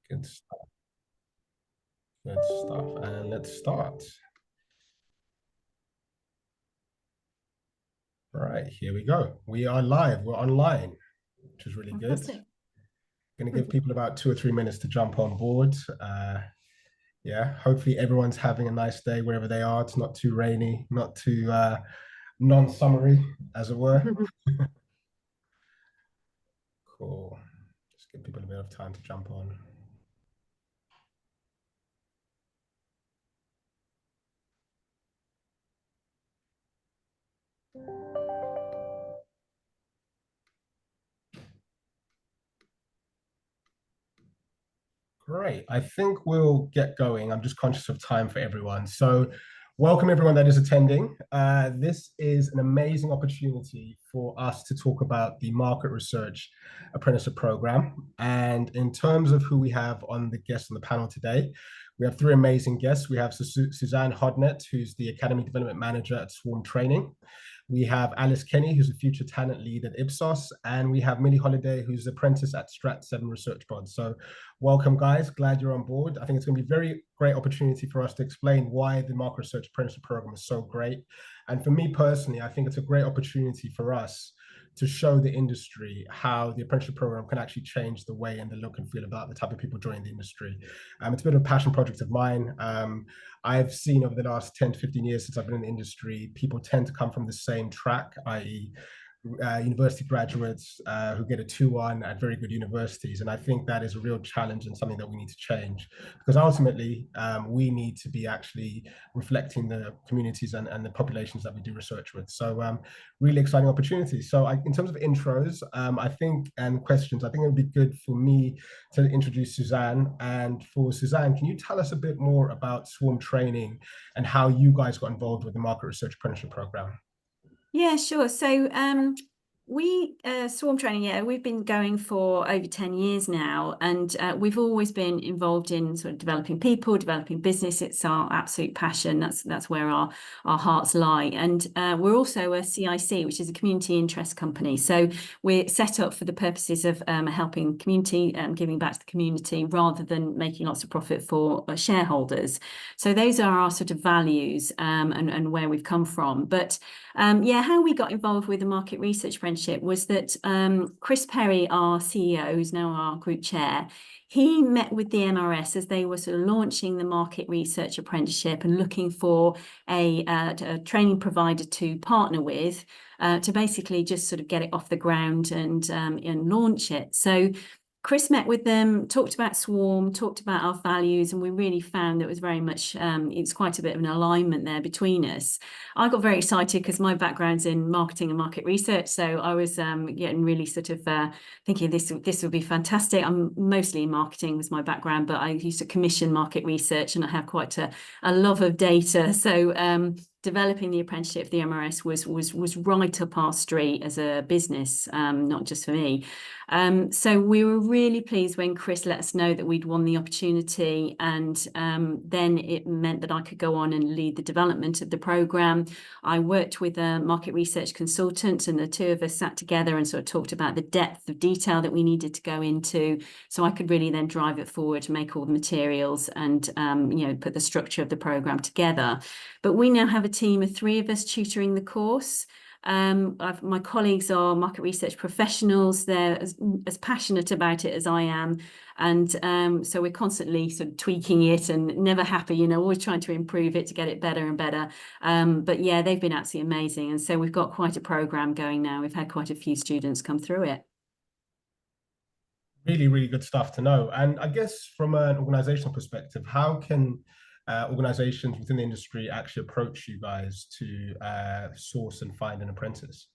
Good stuff. Good stuff. And let's start. All right, here we go. We are live. We're online, which is really good. Fantastic. Going to give people about 2 or 3 minutes to jump on board. Yeah, hopefully everyone's having a nice day wherever they are. It's not too rainy, not too non-summery, as it were. Cool. Just give people a bit of time to jump on. Great. I think we'll get going. I'm just conscious of time for everyone. So welcome everyone that is attending. This is an amazing opportunity for us to talk about the market research apprenticeship program. And in terms of who we have on the guests on the panel today, we have three amazing guests. We have Suzanne Hodnett, who's the Academy Development Manager at Swarm Training. We have Alice Kenny, who's a future talent lead at Ipsos, and we have Millie Holiday, who's an apprentice at Strat 7 Research Pod. So welcome, guys. Glad you're on board. I think it's going to be a very great opportunity for us to explain why the market research apprenticeship program is so great. And for me personally, I think it's a great opportunity for us to show the industry how the apprenticeship program can actually change the way and the look and feel about the type of people joining the industry. It's a bit of a passion project of mine. I've seen over the last 10 to 15 years since I've been in the industry, people tend to come from the same track, i.e., university graduates who get a 2-1 at very good universities. And I think that is a real challenge and something that we need to change, because ultimately we need to be actually reflecting the communities and the populations that we do research with. So really exciting opportunities. So in terms of intros, I think, and questions, I think it would be good for me to introduce Suzanne. And for Suzanne, can you tell us a bit more about Swarm Training and how you guys got involved with the market research apprenticeship program? Yeah, sure. So we Swarm Training, yeah, we've been going for over 10 years now, and we've always been involved in sort of developing people, developing business. It's our absolute passion. That's where our hearts lie. And we're also a CIC, which is a community interest company. So we're set up for the purposes of helping community and giving back to the community rather than making lots of profit for shareholders. So those are our sort of values and where we've come from. But yeah, how we got involved with the market research apprenticeship was that Chris Perry, our CEO, who's now our group chair, he met with the MRS as they were sort of launching the market research apprenticeship and looking for a training provider to partner with to basically just sort of get it off the ground and launch it. So Chris met with them, talked about Swarm, talked about our values, and we really found that it was very much, it's quite a bit of an alignment there between us. I got very excited because my background's in marketing and market research, so I was getting really sort of thinking this would be fantastic. I'm mostly in marketing was my background, but I used to commission market research, and I have quite a love of data. So developing the apprenticeship of the MRS was right up our street as a business, not just for me. So we were really pleased when Chris let us know that we'd won the opportunity, and then it meant that I could go on and lead the development of the program. I worked with a market research consultant, and the two of us sat together and sort of talked about the depth of detail that we needed to go into, so I could really then drive it forward, make all the materials, and put the structure of the program together. But we now have a team of 3 of us tutoring the course. My colleagues are market research professionals. They're as passionate about it as I am. And so we're constantly sort of tweaking it and never happy, always trying to improve it to get it better and better. But yeah, they've been absolutely amazing. And so we've got quite a program going now. We've had quite a few students come through it. Really, really good stuff to know. And I guess from an organizational perspective, how can organizations within the industry actually approach you guys to source and find an apprentice?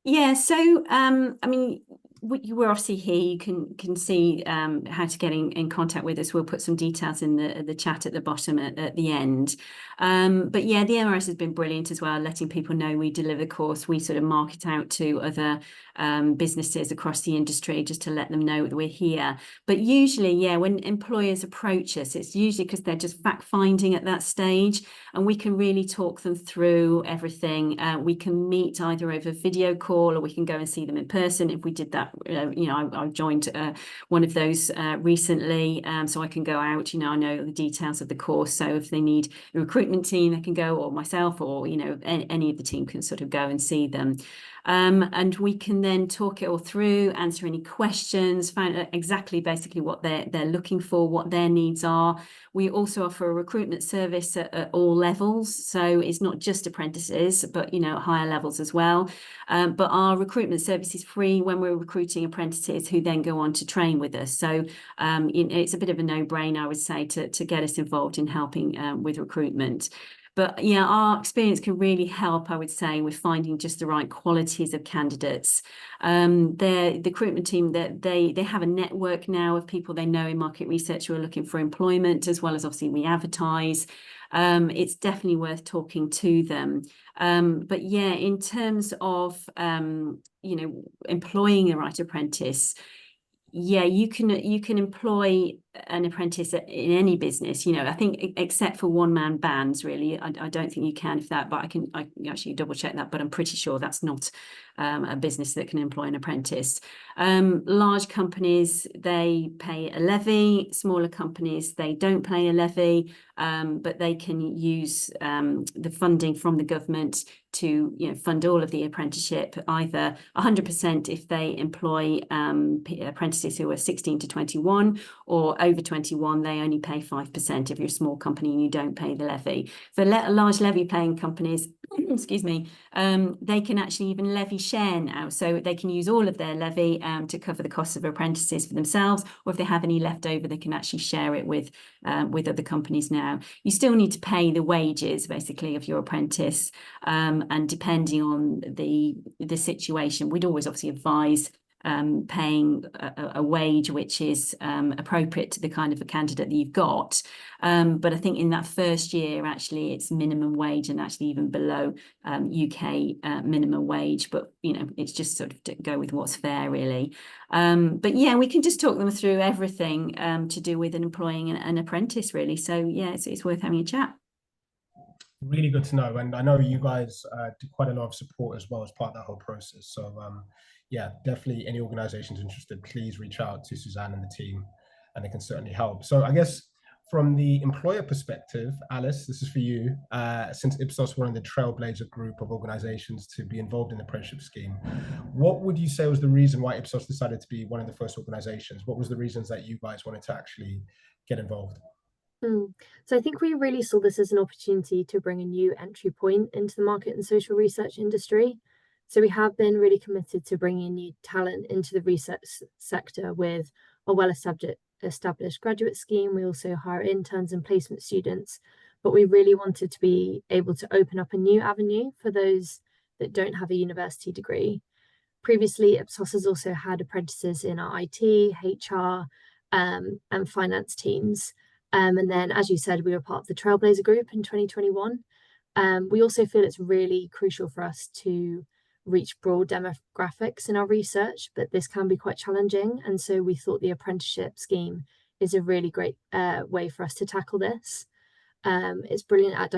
Yeah, so I mean, we're obviously here. You can see how to get in contact with us. We'll put some details in the chat at the bottom at the end. But yeah, the MRS has been brilliant as well, letting people know we deliver the course. We sort of market out to other businesses across the industry just to let them know that we're here. But usually, yeah, when employers approach us, it's usually because they're just fact finding at that stage, and we can really talk them through everything. We can meet either over video call, or we can go and see them in person if we did that that, I've joined one of those recently, so I can go out, I know the details of the course. So if they need a recruitment team, they can go, or myself, or, any of the team can sort of go and see them. And we can then talk it all through, answer any questions, find out exactly basically what they're looking for, what their needs are. We also offer a recruitment service at all levels. So it's not just apprentices, but, at higher levels as well. But our recruitment service is free when we're recruiting apprentices who then go on to train with us. So it's a bit of a no-brainer, I would say, to get us involved in helping with recruitment. But yeah, our experience can really help, I would say, with finding just the right qualities of candidates. The recruitment team, that they have a network now of people they know in market research who are looking for employment, as well as obviously we advertise. It's definitely worth talking to them. But yeah, in terms of employing the right apprentice, yeah, you can employ an apprentice in any business, I think, except for one-man bands, really. I don't think you can if that, but I can actually double check that, but I'm pretty sure that's not a business that can employ an apprentice. Large companies, they pay a levy. Smaller companies, they don't pay a levy, but they can use the funding from the government to fund all of the apprenticeship, either 100% if they employ apprentices who are 16 to 21, or over 21, they only pay 5% if you're a small company and you don't pay the levy. For large levy paying companies, excuse me, they can actually even levy share now. So they can use all of their levy to cover the costs of apprentices for themselves, or if they have any left over, they can actually share it with other companies now. You still need to pay the wages, basically, of your apprentice, and depending on the situation, we'd always obviously advise paying a wage which is appropriate to the kind of a candidate that you've got. But I think in that first year, actually, it's minimum wage, and actually even below UK minimum wage. But, it's just sort of to go with what's fair, really. But yeah, we can just talk them through everything to do with employing an apprentice, really. So yeah, it's worth having a chat. Really good to know. And I know you guys do quite a lot of support as well as part of that whole process. So yeah, definitely any organizations interested, please reach out to Suzanne and the team, and they can certainly help. So I guess from the employer perspective, Alice, this is for you. Since Ipsos were in the trailblazer group of organizations to be involved in the apprenticeship scheme, what would you say was the reason why Ipsos decided to be one of the first organizations? What was the reasons that you guys wanted to actually get involved? So I think we really saw this as an opportunity to bring a new entry point into the market and social research industry. So we have been really committed to bringing new talent into the research sector with a well-established graduate scheme. We also hire interns and placement students, but we really wanted to be able to open up a new avenue for those that don't have a university degree. Previously, Ipsos has also had apprentices in our IT, HR, and finance teams. And then, as you said, we were part of the Trailblazer Group in 2021. We also feel it's really crucial for us to reach broad demographics in our research, but this can be quite challenging. And so we thought the apprenticeship scheme is a really great way for us to tackle this. It's brilliant at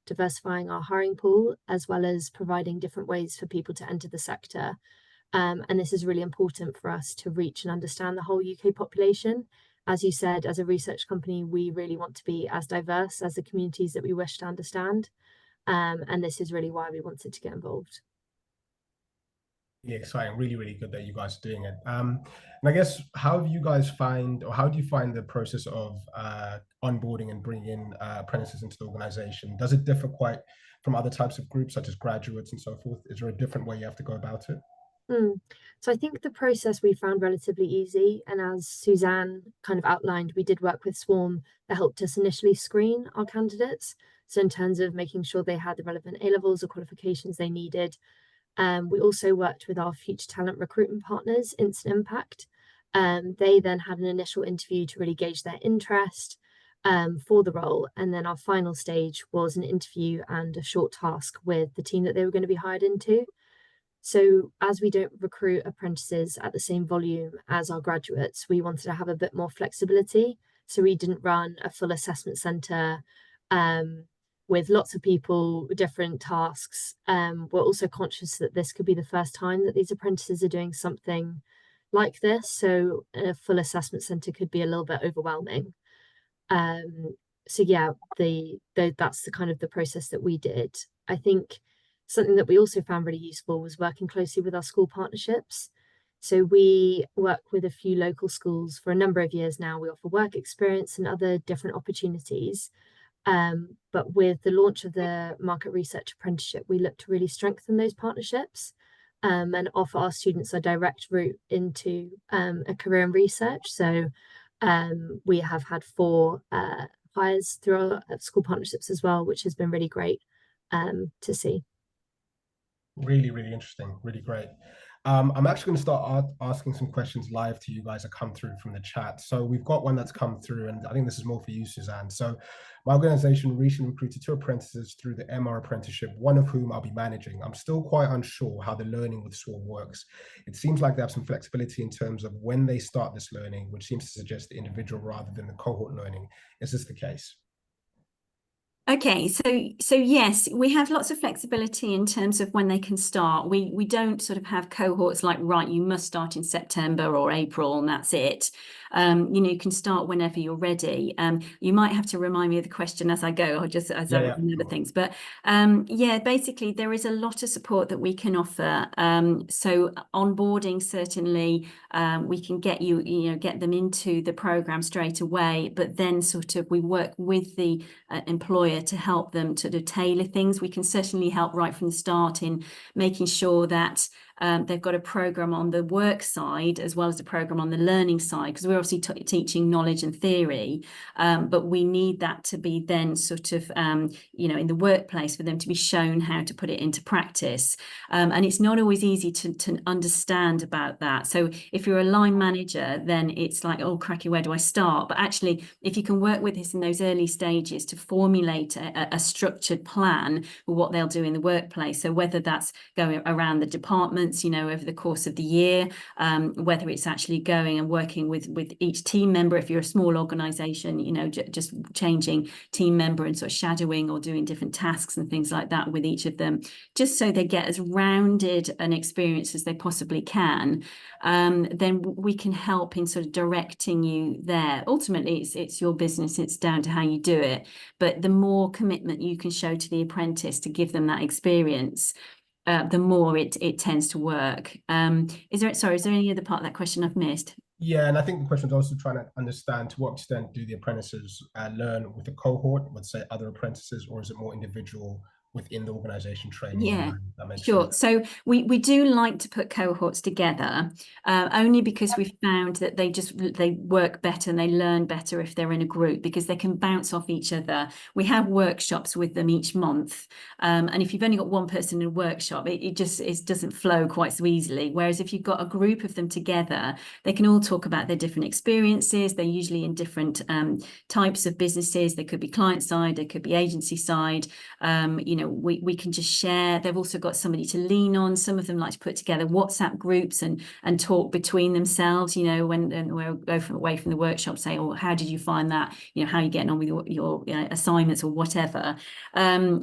diversifying our hiring pool, as well as providing different ways for people to enter the sector. And this is really important for us to reach and understand the whole UK population. As you said, as a research company, we really want to be as diverse as the communities that we wish to understand. And this is really why we wanted to get involved. Yeah, exciting. Really, really good that you guys are doing it. And I guess, how do you find the process of onboarding and bringing in apprentices into the organization? Does it differ quite from other types of groups, such as graduates and so forth? Is there a different way you have to go about it? So I think the process we found relatively easy. And as Suzanne kind of outlined, we did work with Swarm that helped us initially screen our candidates. So in terms of making sure they had the relevant A-levels or qualifications they needed. We also worked with our future talent recruitment partners, Instant Impact. They then had an initial interview to really gauge their interest for the role. And then our final stage was an interview and a short task with the team that they were going to be hired into. So as we don't recruit apprentices at the same volume as our graduates, we wanted to have a bit more flexibility. So we didn't run a full assessment centre with lots of people, different tasks. We're also conscious that this could be the first time that these apprentices are doing something like this, so a full assessment centre could be a little bit overwhelming. So yeah, that's the kind of the process that we did. I think something that we also found really useful was working closely with our school partnerships. So we work with a few local schools for a number of years now. We offer work experience and other different opportunities. But with the launch of the market research apprenticeship, we look to really strengthen those partnerships and offer our students a direct route into a career in research. So we have had 4 hires through our school partnerships as well, which has been really great to see. Really, really interesting. Really great. I'm actually going to start asking some questions live to you guys that come through from the chat. So we've got one that's come through, and I think this is more for you, Suzanne. So my organization recently recruited 2 apprentices through the MR apprenticeship, one of whom I'll be managing. I'm still quite unsure how the learning with SWARM works. It seems like they have some flexibility in terms of when they start this learning, which seems to suggest the individual rather than the cohort learning. Is this the case? Okay, so yes, we have lots of flexibility in terms of when they can start. We don't sort of have cohorts like, right, you must start in September or April and that's it. You know, you can start whenever you're ready. You might have to remind me of the question as I go, or just as I remember things. But yeah, basically there is a lot of support that we can offer. So onboarding, certainly, we can get get them into the program straight away, but then sort of we work with the employer to help them to tailor things. We can certainly help right from the start in making sure that they've got a program on the work side as well as a program on the learning side, because we're obviously teaching knowledge and theory, but we need that to be then sort of in the workplace for them to be shown how to put it into practice, and it's not always easy to understand about that. So if you're a line manager, then it's like, oh cracky, where do I start? But actually, if you can work with this in those early stages to formulate a structured plan for what they'll do in the workplace, so whether that's going around the department, over the course of the year, whether it's actually going and working with each team member. If you're a small organization, just changing team member and sort of shadowing or doing different tasks and things like that with each of them, just so they get as rounded an experience as they possibly can, then we can help in sort of directing you there. Ultimately, it's your business, it's down to how you do it, but the more commitment you can show to the apprentice to give them that experience, the more it tends to work. Is there any other part of that question I've missed? Yeah, and I think the question is also trying to understand to what extent do the apprentices learn with a cohort, let's say other apprentices, or is it more individual within the organization training? Yeah, sure. So we do like to put cohorts together, only because we've found that they work better and they learn better if they're in a group, because they can bounce off each other. We have workshops with them each month, and if you've only got one person in a workshop, it doesn't flow quite so easily. Whereas if you've got a group of them together, they can all talk about their different experiences. They're usually in different types of businesses. They could be client side, they could be agency side. We can just share. They've also got somebody to lean on. Some of them like to put together WhatsApp groups and talk between themselves, when we'll go away from the workshop, say, oh, how did you find that? How are you getting on with your assignments or whatever.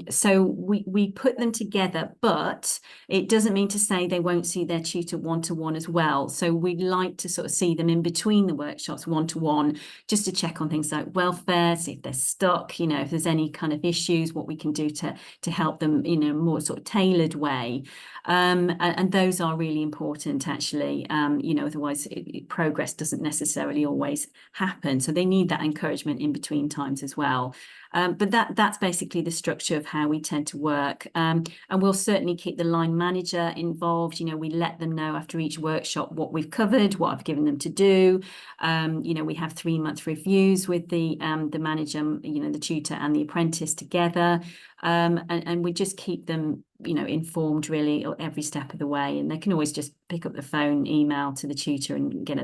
So we put them together, but it doesn't mean to say they won't see their tutor one-to-one as well. So we'd like to sort of see them in between the workshops one-to-one, just to check on things like welfare, see if they're stuck, if there's any kind of issues, what we can do to help them in a more sort of tailored way. And those are really important, actually. Otherwise progress doesn't necessarily always happen. So they need that encouragement in between times as well. But that's basically the structure of how we tend to work. And we'll certainly keep the line manager involved. We let them know after each workshop what we've covered, what I've given them to do. We have 3-month reviews with the manager, the tutor and the apprentice together. And we just keep them, informed really every step of the way. And they can always just pick up the phone, email to the tutor and get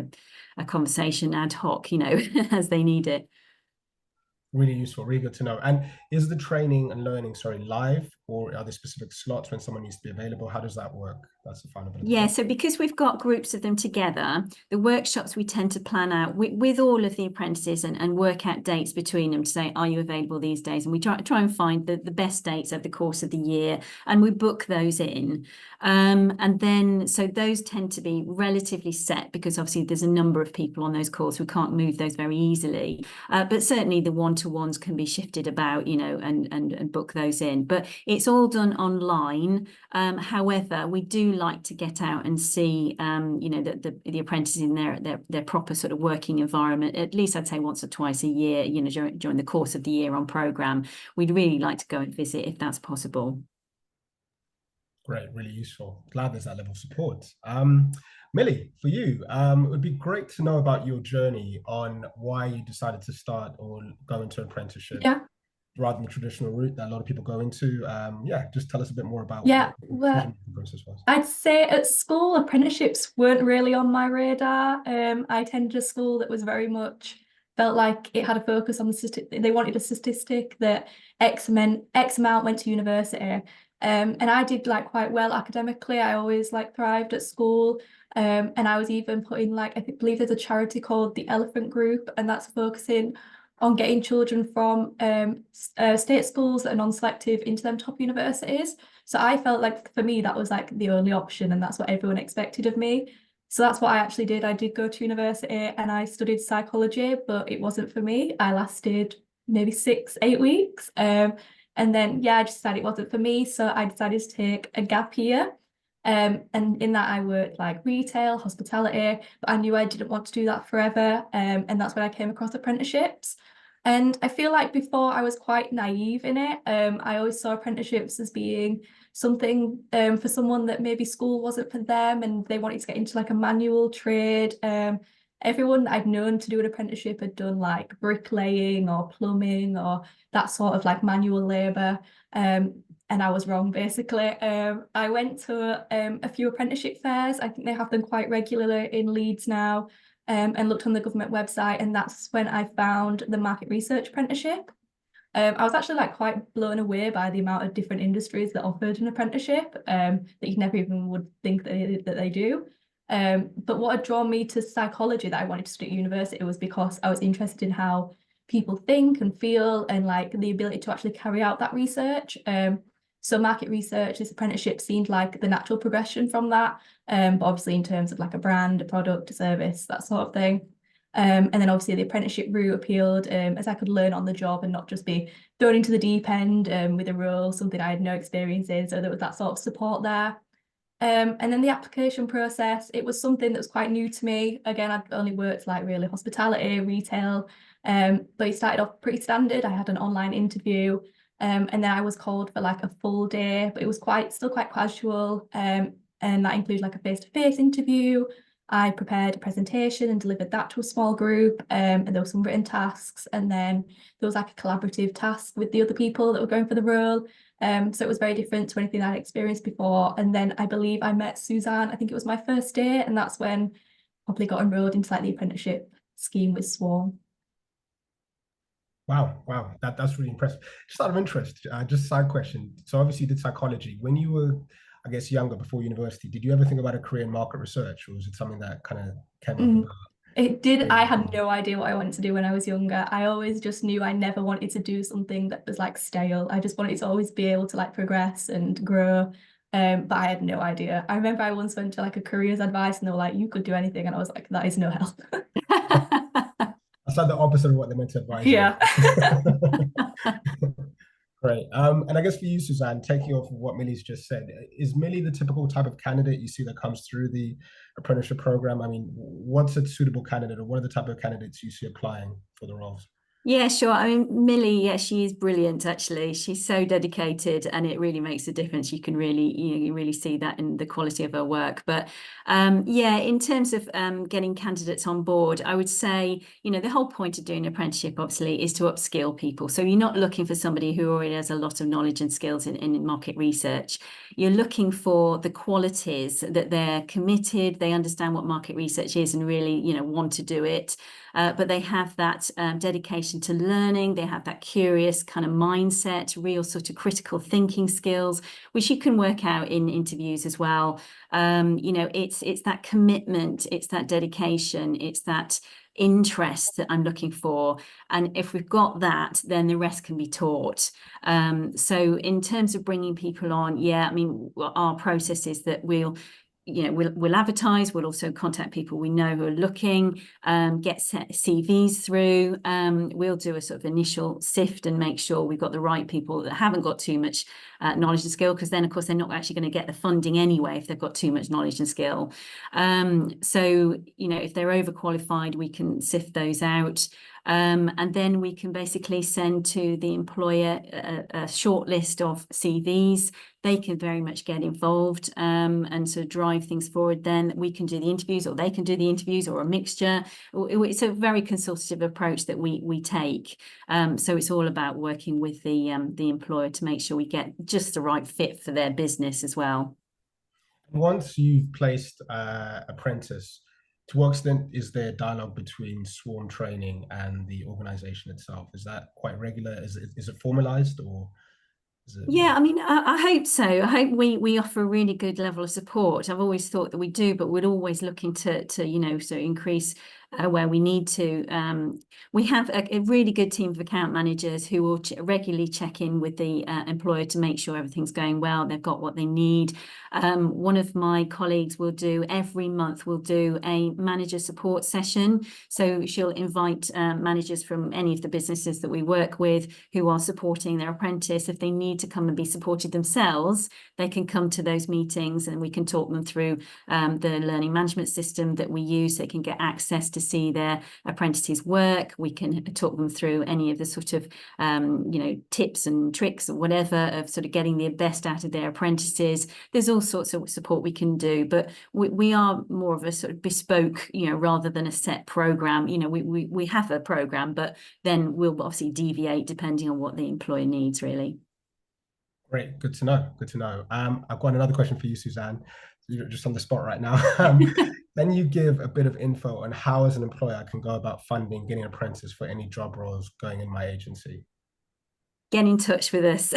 a conversation ad hoc, as they need it. Really useful, really good to know. And is the training and learning, live, or are there specific slots when someone needs to be available? How does that work? That's the final bit. Yeah, so because we've got groups of them together, the workshops we tend to plan out with all of the apprentices and work out dates between them to say, are you available these days? And we try and find the best dates over the course of the year, and we book those in. And then, so those tend to be relatively set because obviously there's a number of people on those calls. We can't move those very easily. But certainly the one-to-ones can be shifted about, you know, and book those in. But it's all done online. However, we do like to get out and see, you know, the apprentices in their proper sort of working environment, at least I'd say once or twice a year, you know, during the course of the year on programme. We'd really like to go and visit if that's possible. Great, really useful. Glad there's that level of support. Millie, for you, it would be great to know about your journey on why you decided to start or go into apprenticeship. Yeah. Rather than the traditional route that a lot of people go into. Yeah, just tell us a bit more about what the process was. I'd say at school, apprenticeships weren't really on my radar. I attended a school that was very much felt like it had a focus on the they wanted a statistic that X amount went to university. And I did like quite well academically. I always like thrived at school. And I was even put in like, believe there's a charity called the Elephant Group, and that's focusing on getting children from state schools that are non-selective into them top universities. So I felt like for me, that was like the only option, and that's what everyone expected of me. So that's what I actually did. I did go to university and I studied psychology, but it wasn't for me. I lasted maybe 6-8 weeks. And then, yeah, I just decided it wasn't for me. So I decided to take a gap year. And in that I worked like retail, hospitality, but I knew I didn't want to do that forever. And that's when I came across apprenticeships. And I feel like before I was quite naive in it. I always saw apprenticeships as being something for someone that maybe school wasn't for them and they wanted to get into like a manual trade. Everyone I'd known to do an apprenticeship had done like bricklaying or plumbing or that sort of like manual labour. And I was wrong, basically. I went to a few apprenticeship fairs. I think they have them quite regularly in Leeds now, and looked on the government website, and that's when I found the market research apprenticeship. I was actually like quite blown away by the amount of different industries that offered an apprenticeship that you never even would think that they do. But what had drawn me to psychology that I wanted to study at university was because I was interested in how people think and feel and like the ability to actually carry out that research. So market research, this apprenticeship seemed like the natural progression from that, but obviously in terms of like a brand, a product, a service, that sort of thing. And then obviously the apprenticeship route appealed as I could learn on the job and not just be thrown into the deep end with a role, something I had no experience in, so there was that sort of support there. And then the application process, it was something that was quite new to me. Again, I'd only worked like really hospitality, retail, but it started off pretty standard. I had an online interview. And then I was called for like a full day, but it was still quite casual. And that included like a face-to-face interview. I prepared a presentation and delivered that to a small group. And there were some written tasks. And then there was like a collaborative task with the other people that were going for the role. So it was very different to anything I'd experienced before. And then I believe I met Suzanne. I think it was my first day. And that's when I probably got enrolled into like the apprenticeship scheme with Swarm. Wow, that's really impressive. Just out of interest, just a side question. So obviously you did psychology. When you were, I guess, younger, before university, did you ever think about a career in market research, or was it something that kind of came up? It did. I had no idea what I wanted to do when I was younger. I always just knew I never wanted to do something that was like stale. I just wanted to always be able to like progress and grow. But I had no idea. I remember I once went to like a careers advice and they were like, you could do anything. And I was like, that is no help. That's like the opposite of what they meant to advise. Yeah. Great. And I guess for you, Suzanne, taking off of what Millie's just said, is Millie the typical type of candidate you see that comes through the apprenticeship program? I mean, what's a suitable candidate, or what are the type of candidates you see applying for the roles? Yeah, sure. I mean, Millie, yeah, she is brilliant, actually. She's so dedicated and it really makes a difference. You can really, you really see that in the quality of her work. But yeah, in terms of getting candidates on board, I would say, the whole point of doing an apprenticeship, obviously, is to upskill people. So you're not looking for somebody who already has a lot of knowledge and skills in market research. You're looking for the qualities that they're committed, they understand what market research is and really, want to do it. But they have that dedication attracted to learning, they have that curious kind of mindset, real sort of critical thinking skills, which you can work out in interviews as well. You know, it's that commitment, it's that dedication, it's that interest that I'm looking for. And if we've got that, then the rest can be taught. So in terms of bringing people on, yeah, I mean, our process is that we'll advertise, we'll also contact people we know who are looking, get CVs through, we'll do a sort of initial sift and make sure we've got the right people that haven't got too much knowledge and skill, because then of course they're not actually going to get the funding anyway if they've got too much knowledge and skill. So, you know, if they're overqualified, we can sift those out. And then we can basically send to the employer a short list of CVs. They can very much get involved and sort of drive things forward. Then we can do the interviews, or they can do the interviews, or a mixture. It's a very consultative approach that we take. So it's all about working with the employer to make sure we get just the right fit for their business as well. Once you've placed apprentice, to what extent is there dialogue between Swarm Training and the organization itself? Is that quite regular? Is it formalized, or is it? Yeah, I mean, I hope so. I hope we offer a really good level of support. I've always thought that we do, but we're always looking to you know, so increase where we need to. We have a really good team of account managers who will regularly check in with the employer to make sure everything's going well, they've got what they need. One of my colleagues will do every month, we'll do a manager support session. So she'll invite managers from any of the businesses that we work with who are supporting their apprentice. If they need to come and be supported themselves, they can come to those meetings and we can talk them through the learning management system that we use. They can get access to see their apprentices work. We can talk them through any of the sort of you know, tips and tricks or whatever of sort of getting the best out of their apprentices. There's all sorts of support we can do, but we are more of a sort of bespoke, you know, rather than a set program. You know, we have a program, but then we'll obviously deviate depending on what the employer needs, really. Great, good to know. Good to know. I've got another question for you, Suzanne. You're just on the spot right now. Can you give a bit of info on how, as an employer, I can go about funding getting an apprentice for any job roles going in my agency? Get in touch with us,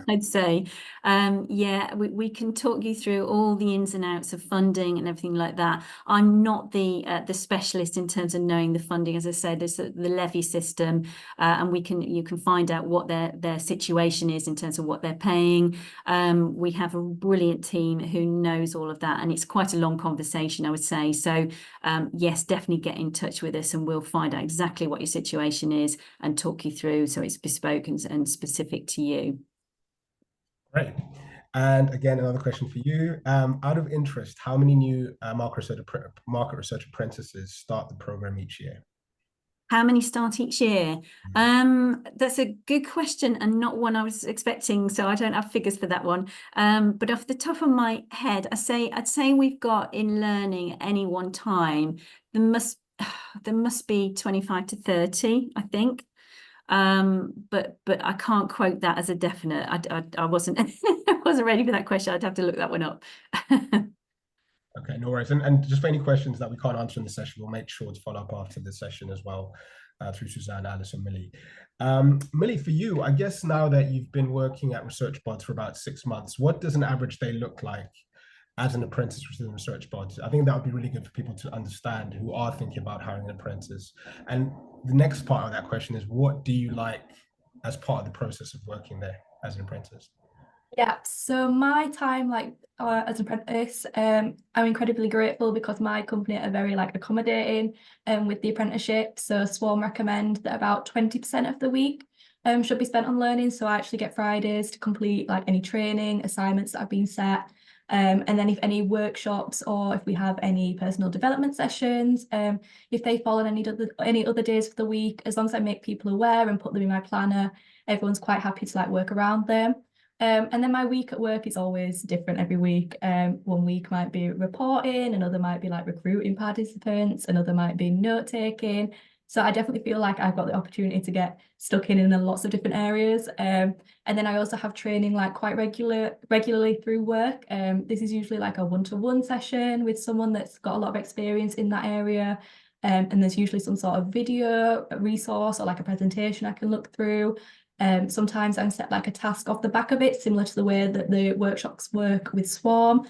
I'd say. Yeah, we can talk you through all the ins and outs of funding and everything like that. I'm not the specialist in terms of knowing the funding. As I said, there's the levy system, and you can find out what their situation is in terms of what they're paying. We have a brilliant team who knows all of that, and it's quite a long conversation, I would say. So yes, definitely get in touch with us, and we'll find out exactly what your situation is and talk you through, so it's bespoke and specific to you. Great. And again, another question for you. Out of interest, how many new market research apprentices start the program each year? How many start each year? That's a good question and not one I was expecting, so I don't have figures for that one. But off the top of my head, I'd say we've got in learning at any one time, there must be 25 to 30, I think. But I can't quote that as a definite. I wasn't I wasn't ready for that question. I'd have to look that one up. Okay, no worries. And just for any questions that we can't answer in the session, we'll make sure to follow up after the session as well through Suzanne, Alice, and Millie. Millie, for you, I guess now that you've been working at ResearchBods for about 6 months, what does an average day look like as an apprentice within ResearchBods? I think that would be really good for people to understand who are thinking about hiring an apprentice. And the next part of that question is, what do you like as part of the process of working there as an apprentice? Yeah, so my time as an apprentice, I'm incredibly grateful because my company are very accommodating with the apprenticeship. So Swarm recommend that about 20% of the week should be spent on learning. So I actually get Fridays to complete any training assignments that have been set. And then if any workshops or if we have any personal development sessions, if they fall on any other days of the week, as long as I make people aware and put them in my planner, everyone's quite happy to work around them. And then my week at work is always different every week. One week might be reporting, another might be recruiting participants, another might be note taking. So I definitely feel like I've got the opportunity to get stuck in lots of different areas. And then I also have training quite regularly through work. This is usually a one-to-one session with someone that's got a lot of experience in that area. and there's usually some sort of video resource or like a presentation I can look through. Sometimes I set like a task off the back of it, similar to the way that the workshops work with Swarm.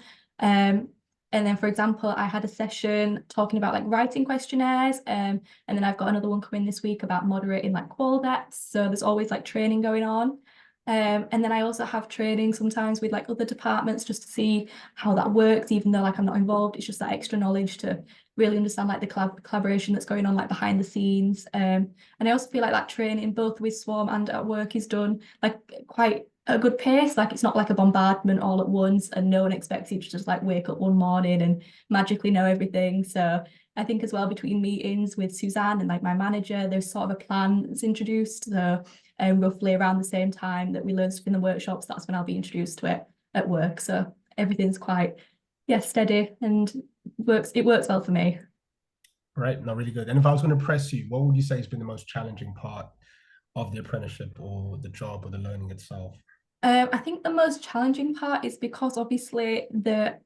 And then, for example, I had a session talking about like writing questionnaires, and then I've got another one coming this week about moderating like qual decks. So there's always like training going on. And then I also have training sometimes with like other departments just to see how that works, even though like I'm not involved. It's just that extra knowledge to really understand like the collaboration that's going on like behind the scenes. And I also feel like that training both with Swarm and at work is done like quite a good pace. Like it's not like a bombardment all at once, and no one expects you to just like wake up one morning and magically know everything. So I think as well, between meetings with Suzanne and like my manager, there's sort of a plan that's introduced. So roughly around the same time that we learn stuff in the workshops, that's when I'll be introduced to it at work. So everything's quite, yeah, steady and it works well for me. Right, no, really good. And if I was going to press you, what would you say has been the most challenging part of the apprenticeship or the job or the learning itself? I think the most challenging part is because obviously the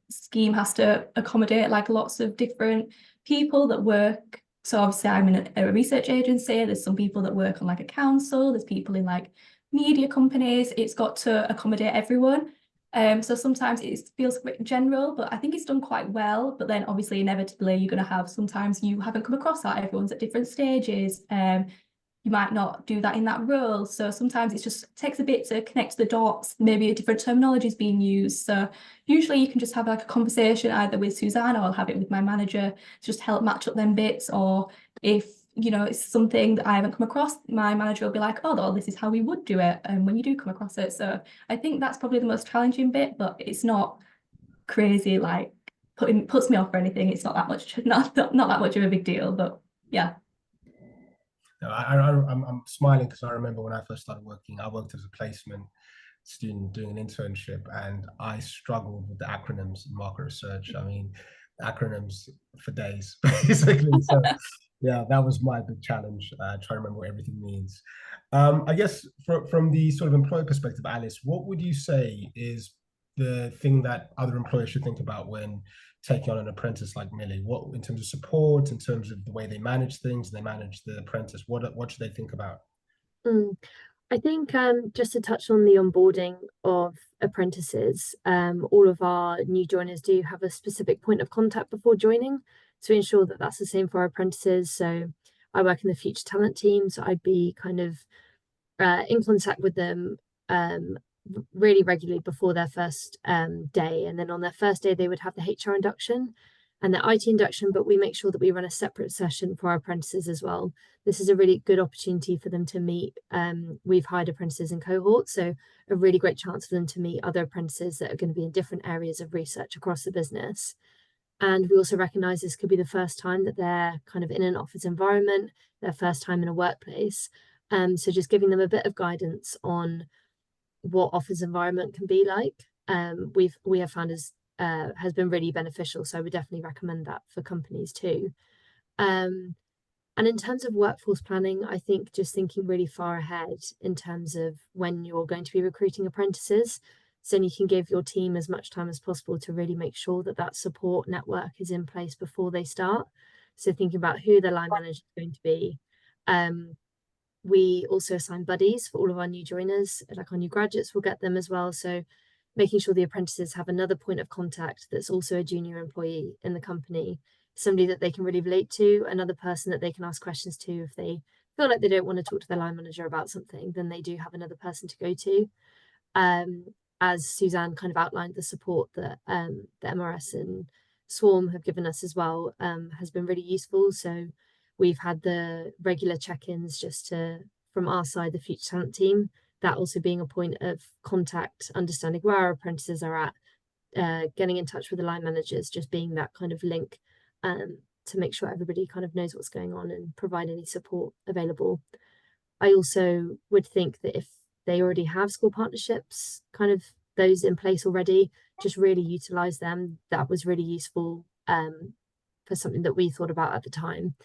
scheme has to accommodate like lots of different people that work. So obviously I'm in a research agency, there's some people that work on like a council, there's people in like media companies, it's got to accommodate everyone. So sometimes it feels a bit general, but I think it's done quite well. But then obviously inevitably you're going to have, sometimes you haven't come across that, everyone's at different stages. You might not do that in that role. So sometimes it just takes a bit to connect the dots, maybe a different terminology is being used. So usually you can just have like a conversation either with Suzanne, or I'll have it with my manager to just help match up them bits. Or if, you know, it's something that I haven't come across, my manager will be like, oh, this is how we would do it. And when you do come across it. So I think that's probably the most challenging bit, but it's not crazy, like puts me off or anything. It's not that much, not that much of a big deal, but yeah. I'm smiling because I remember when I first started working, I worked as a placement student doing an internship, and I struggled with the acronyms in market research. I mean, acronyms for days, basically. So yeah, that was my big challenge, trying to remember what everything means. I guess from the sort of employer perspective, Alice, what would you say is the thing that other employers should think about when taking on an apprentice like Millie? What, in terms of support, in terms of the way they manage things, they manage the apprentice, what should they think about? I think just to touch on the onboarding of apprentices, all of our new joiners do have a specific point of contact before joining. So we ensure that that's the same for our apprentices. So I work in the future talent team, so I'd be kind of in contact with them really regularly before their first day. And then on their first day, they would have the HR induction and the IT induction, but we make sure that we run a separate session for our apprentices as well. This is a really good opportunity for them to meet. We've hired apprentices in cohorts, so a really great chance for them to meet other apprentices that are going to be in different areas of research across the business. And we also recognise this could be the first time that they're kind of in an office environment, their first time in a workplace. So just giving them a bit of guidance on what office environment can be like, we have found has been really beneficial. So I would definitely recommend that for companies too. And in terms of workforce planning, I think just thinking really far ahead in terms of when you're going to be recruiting apprentices, so you can give your team as much time as possible to really make sure that that support network is in place before they start. So thinking about who their line manager is going to be. We also assign buddies for all of our new joiners, like our new graduates, we'll get them as well. So making sure the apprentices have another point of contact that's also a junior employee in the company, somebody that they can really relate to, another person that they can ask questions to. If they feel like they don't want to talk to their line manager about something, then they do have another person to go to. As Suzanne kind of outlined, the support that the MRS and Swarm have given us as well has been really useful. So we've had the regular check-ins just from our side, the future talent team, that also being a point of contact, understanding where our apprentices are at, getting in touch with the line managers, just being that kind of link to make sure everybody kind of knows what's going on and provide any support available. I also would think that if they already have school partnerships, kind of those in place already, just really utilize them. That was really useful for something that we thought about at the time.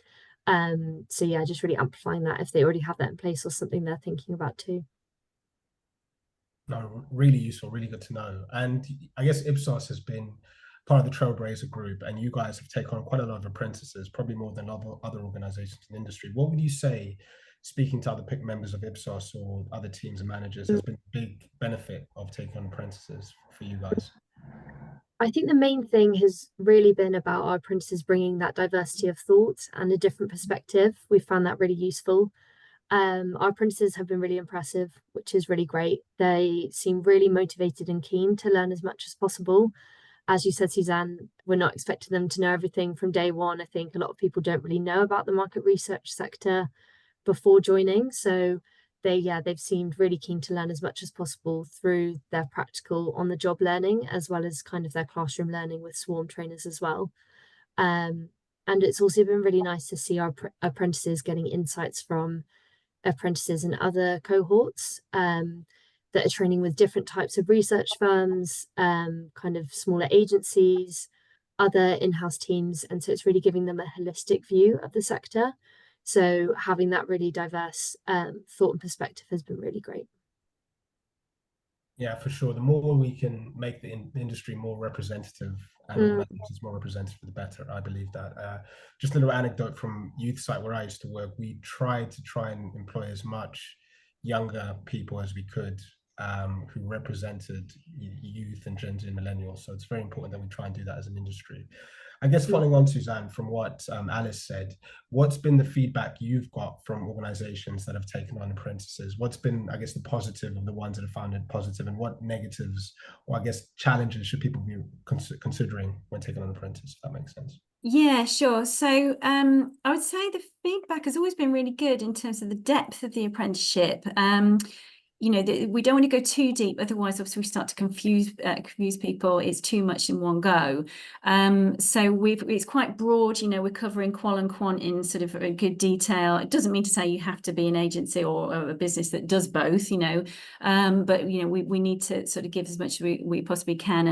So yeah, just really amplifying that if they already have that in place or something they're thinking about too. No, really useful, really good to know. And I guess Ipsos has been part of the Trailblazer group, and you guys have taken on quite a lot of apprentices, probably more than other organizations in the industry. What would you say, speaking to other members of Ipsos or other teams and managers, has been a big benefit of taking on apprentices for you guys? I think the main thing has really been about our apprentices bringing that diversity of thought and a different perspective. We found that really useful. Our apprentices have been really impressive, which is really great. They seem really motivated and keen to learn as much as possible. As you said, Suzanne, we're not expecting them to know everything from day one. I think a lot of people don't really know about the market research sector before joining. So they've seemed really keen to learn as much as possible through their practical on the job learning, as well as kind of their classroom learning with swarm trainers as well. And it's also been really nice to see our apprentices getting insights from apprentices in other cohorts that are training with different types of research firms, kind of smaller agencies, other in-house teams. And so it's really giving them a holistic view of the sector. So having that really diverse thought and perspective has been really great. Yeah, for sure. The more we can make the industry more representative and organizations more representative, the better. I believe that. Just a little anecdote from youth site where I used to work. We tried and employ as much younger people as we could who represented youth and Gen Z and millennials. So it's very important that we try and do that as an industry. I guess following on, Suzanne, from what Alice said, what's been the feedback you've got from organizations that have taken on apprentices? What's been, I guess, the positive of the ones that have found it positive, and what negatives or I guess challenges should people be considering when taking on an apprentice, if that makes sense? Yeah, sure. So I would say the feedback has always been really good in terms of the depth of the apprenticeship. You know, we don't want to go too deep, otherwise obviously we start to confuse people. It's too much in one go. So it's quite broad. You know, we're covering qual and quant in sort of a good detail. It doesn't mean to say you have to be an agency or a business that does both, you know, but you know, we need to sort of give as much as we possibly can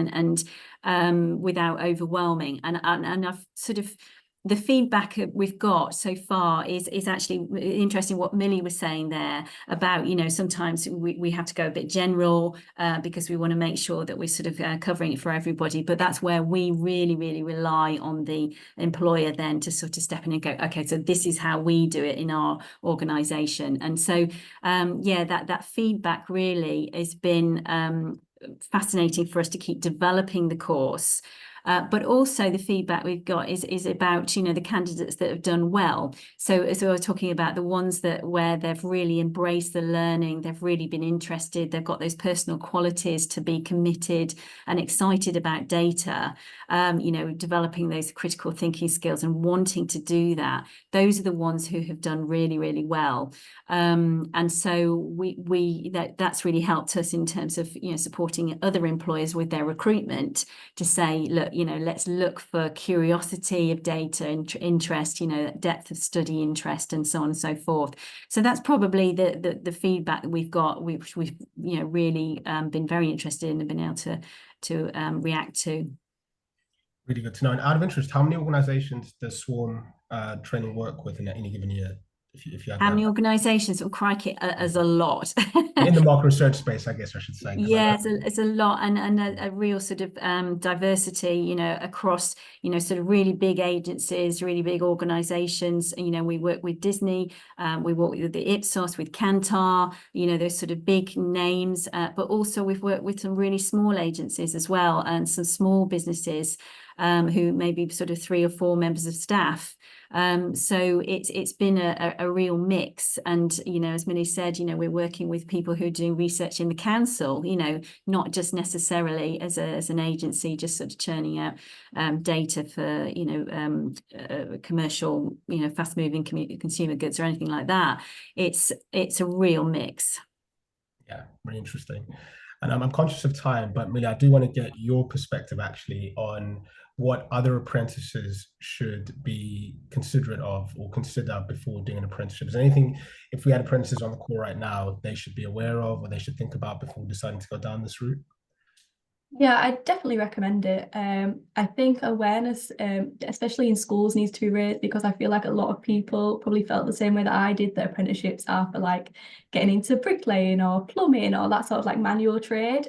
and without overwhelming. And I've sort of the feedback we've got so far is actually interesting what Millie was saying there about, you know, sometimes we have to go a bit general because we want to make sure that we're sort of covering it for everybody. But that's where we really, really rely on the employer then to sort of step in and go, okay, so this is how we do it in our organisation. And so, yeah, that feedback really has been fascinating for us to keep developing the course. But also the feedback we've got is about, you know, the candidates that have done well. So as I was talking about the ones where they've really embraced the learning, they've really been interested, they've got those personal qualities to be committed and excited about data, you know, developing those critical thinking skills and wanting to do that. Those are the ones who have done really, really well. And so that's really helped us in terms of, you know, supporting other employers with their recruitment to say, look, you know, let's look for curiosity of data and interest, you know, depth of study interest and so on and so forth. So that's probably the feedback that we've got, which we've, you know, really been very interested in and been able to react to. Really good to know. And out of interest, how many organizations does Swarm training work with in any given year? If you have how many organizations? Oh, crikey, as a lot. In the market research space, I guess I should say. Yeah, it's a lot, and a real sort of diversity, you know, across, you know, sort of really big agencies, really big organizations. You know, we work with Disney, we work with the Ipsos, with Kantar, you know, those sort of big names, but also we've worked with some really small agencies as well, and some small businesses who maybe sort of 3 or 4 members of staff. So it's been a real mix. And, you know, as Millie said, you know, we're working with people who do research in the council, you know, not just necessarily as an agency, just sort of churning out data for, you know, commercial, you know, fast moving consumer goods or anything like that. It's a real mix. Yeah, really interesting. And I'm conscious of time, but Millie, I do want to get your perspective actually on what other apprentices should be considerate of or consider before doing an apprenticeship. Is there anything, if we had apprentices on the call right now, they should be aware of or they should think about before deciding to go down this route? Yeah, I definitely recommend it. I think awareness, especially in schools, needs to be raised, because I feel like a lot of people probably felt the same way that I did. The apprenticeships are for like getting into bricklaying or plumbing or that sort of like manual trade.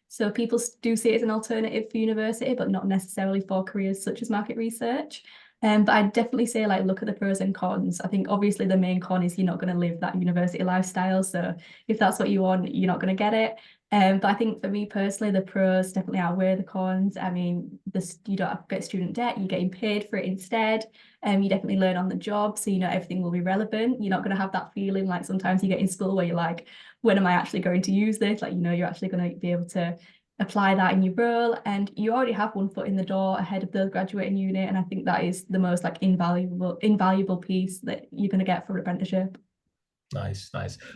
So people do see it as an alternative for university, but not necessarily for careers such as market research. But I'd definitely say, like, look at the pros and cons. I think obviously the main con is you're not going to live that university lifestyle. So if that's what you want, you're not going to get it. But I think for me personally, the pros definitely outweigh the cons. I mean, you don't have to get student debt, you're getting paid for it instead. You definitely learn on the job, so you know everything will be relevant. You're not going to have that feeling like sometimes you get in school where you're like, when am I actually going to use this? Like, you know, you're actually going to be able to apply that in your role, and you already have one foot in the door ahead of the graduating unit. And I think that is the most like invaluable piece that you're going to get from an apprenticeship. Nice.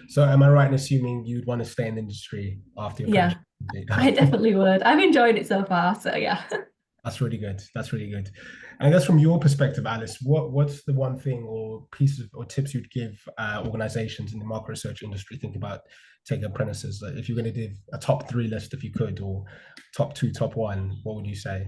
So am I right in assuming you'd want to stay in the industry after your Yeah, apprenticeship? I definitely would. I've enjoyed it so far, so yeah. That's really good. And I guess from your perspective, Alice, what's the one thing or pieces or tips you'd give organizations in the market research industry think about taking apprentices? Like if you're going to give a top 3 list, if you could, or top 2, top 1, what would you say?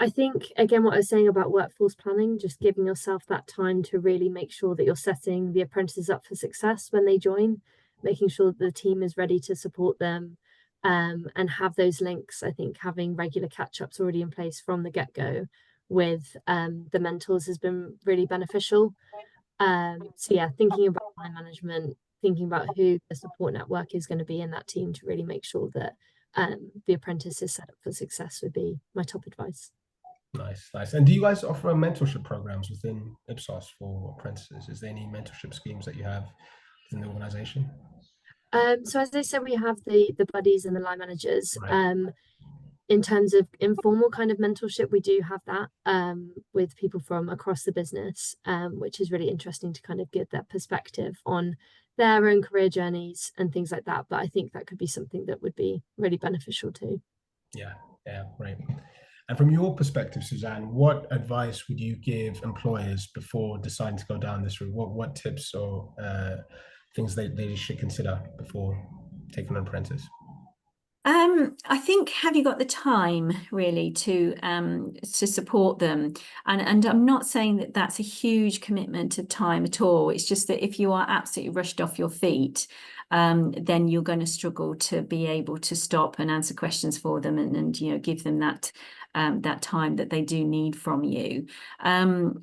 I think, again, what I was saying about workforce planning, just giving yourself that time to really make sure that you're setting the apprentices up for success when they join, making sure that the team is ready to support them, and have those links. I think having regular catch-ups already in place from the get-go with the mentors has been really beneficial. So yeah, thinking about line management, thinking about who the support network is going to be in that team to really make sure that the apprentice is set up for success would be my top advice. Nice. And do you guys offer mentorship programs within Ipsos for apprentices? Is there any mentorship schemes that you have within the organization? So as I said, we have the buddies and the line managers. Right. In terms of informal kind of mentorship, we do have that with people from across the business, which is really interesting to kind of get that perspective on their own career journeys and things like that. But I think that could be something that would be really beneficial too. Yeah, great. And from your perspective, Suzanne, what advice would you give employers before deciding to go down this route? What tips or things they should consider before taking an apprentice? I think, have you got the time really to support them? And I'm not saying that that's a huge commitment of time at all. It's just that if you are absolutely rushed off your feet, then you're going to struggle to be able to stop and answer questions for them and you know, give them that time that they do need from you.